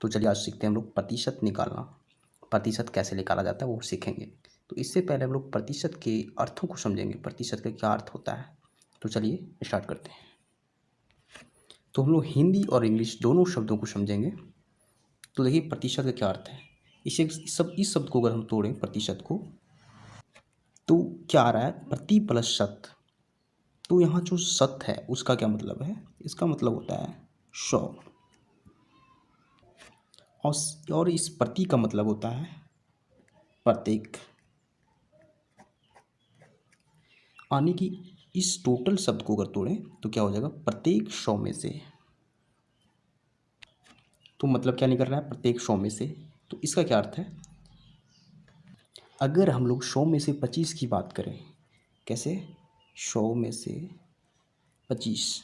तो चलिए आज सीखते हैं हम लोग प्रतिशत निकालना। प्रतिशत कैसे निकाला जाता है वो सीखेंगे। तो इससे पहले हम लोग प्रतिशत के अर्थों को समझेंगे, प्रतिशत का क्या अर्थ होता है। तो चलिए स्टार्ट करते हैं। तो हम लोग हिंदी और इंग्लिश दोनों शब्दों को समझेंगे। तो देखिए प्रतिशत का क्या अर्थ है। इस शब्द को अगर हम तोड़ें प्रतिशत को, तो क्या आ रहा है, प्रति प्लस शत। तो यहाँ जो शत है उसका क्या मतलब है, इसका मतलब होता है 100। और इस प्रति का मतलब होता है प्रत्येक, यानी कि इस टोटल शब्द को अगर तोड़ें तो क्या हो जाएगा, प्रत्येक 100 में से। तो मतलब क्या निकल रहा है, प्रत्येक 100 में से। तो इसका क्या अर्थ है, अगर हम लोग 100 में से 25 की बात करें, कैसे, 100 में से 25,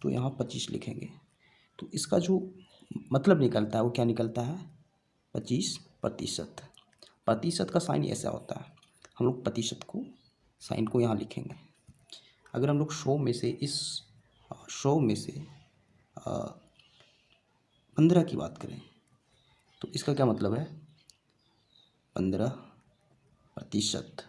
तो यहाँ 25 लिखेंगे। तो इसका जो मतलब निकलता है वो क्या निकलता है, 25%। प्रतिशत का साइन ऐसा होता है, हम लोग प्रतिशत को साइन को यहाँ लिखेंगे। अगर हम लोग 100 में से 15 की बात करें, तो इसका क्या मतलब है, 15%।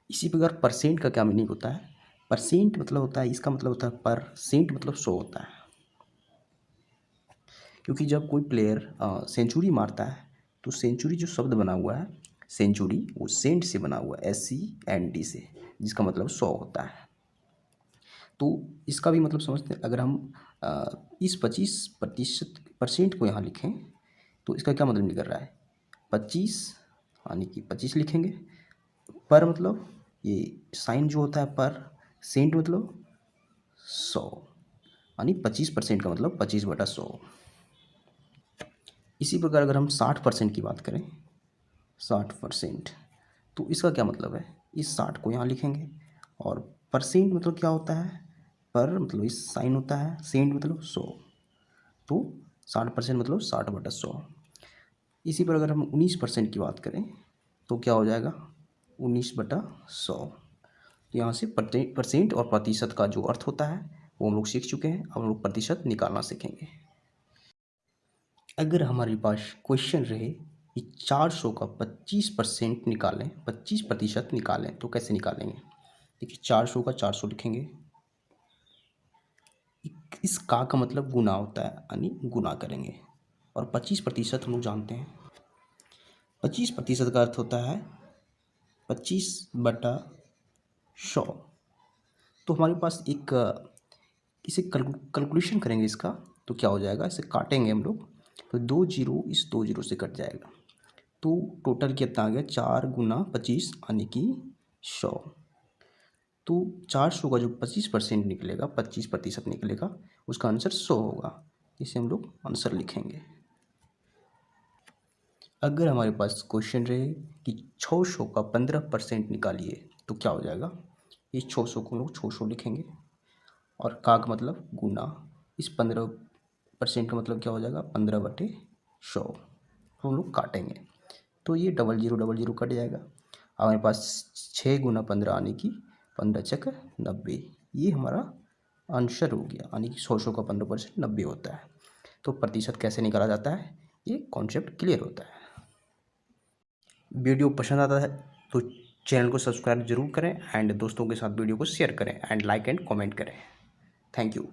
इसी प्रकार परसेंट का क्या मीनिंग होता है, परसेंट मतलब होता है, इसका मतलब होता है परसेंट मतलब 100 होता है। क्योंकि जब कोई प्लेयर सेंचुरी मारता है तो सेंचुरी जो शब्द बना हुआ है सेंचुरी, वो सेंट से बना हुआ है, SCNT से, जिसका मतलब 100 होता है। तो इसका भी मतलब समझते हैं। अगर हम इस 25% को यहाँ लिखें तो इसका क्या मतलब निकल रहा है, 25 यानी कि 25 लिखेंगे। पर मतलब ये साइन जो होता है पर, सेंट मतलब 100, यानी 25% का मतलब 25/100। इसी प्रकार अगर हम 60% की बात करें, 60%, तो इसका क्या मतलब है, इस 60 को यहाँ लिखेंगे। और परसेंट मतलब क्या होता है, पर मतलब इस साइन होता है, सेंट मतलब 100, तो 60% मतलब 60/100। इसी पर अगर हम 19% की बात करें तो क्या हो जाएगा, 19/100। तो यहाँ से परसेंट और प्रतिशत का जो अर्थ होता है वो हम लोग सीख चुके हैं। अब हम लोग प्रतिशत निकालना सीखेंगे। अगर हमारे पास क्वेश्चन रहे कि 400 का 25% निकालें, 25% निकालें, तो कैसे निकालेंगे। देखिए 400 का 400 लिखेंगे। इस का मतलब गुना होता है, यानी गुना करेंगे। और 25% हम लोग जानते हैं, 25% का अर्थ होता है 25/100। तो हमारे पास एक इसे कैलकुलेशन करेंगे इसका, तो क्या हो जाएगा, इसे काटेंगे हम लोग, तो 2 जीरो इस 2 जीरो से कट जाएगा। तो टोटल कितना आ गया, 4 × 25 यानी कि 100। तो 400 का जो 25% निकलेगा, 25% निकलेगा, उसका आंसर 100 होगा। इसे हम लोग आंसर लिखेंगे। अगर हमारे पास क्वेश्चन रहे कि 600 का 15% निकालिए, तो क्या हो जाएगा, इस 600 को लोग 600 लिखेंगे। और का मतलब गुना, इस 15% का मतलब क्या हो जाएगा, 15/100। हम लोग काटेंगे तो ये 00 कट जाएगा। अब हमारे पास 6 × 15 यानी कि 15×6 = 90, ये हमारा आंसर हो गया। यानी कि 100 का 15% 90 होता है। तो प्रतिशत कैसे निकाला जाता है, ये कॉन्सेप्ट क्लियर होता है। वीडियो पसंद आता है तो चैनल को सब्सक्राइब जरूर करें, एंड दोस्तों के साथ वीडियो को शेयर करें, एंड लाइक एंड कमेंट करें। Thank you.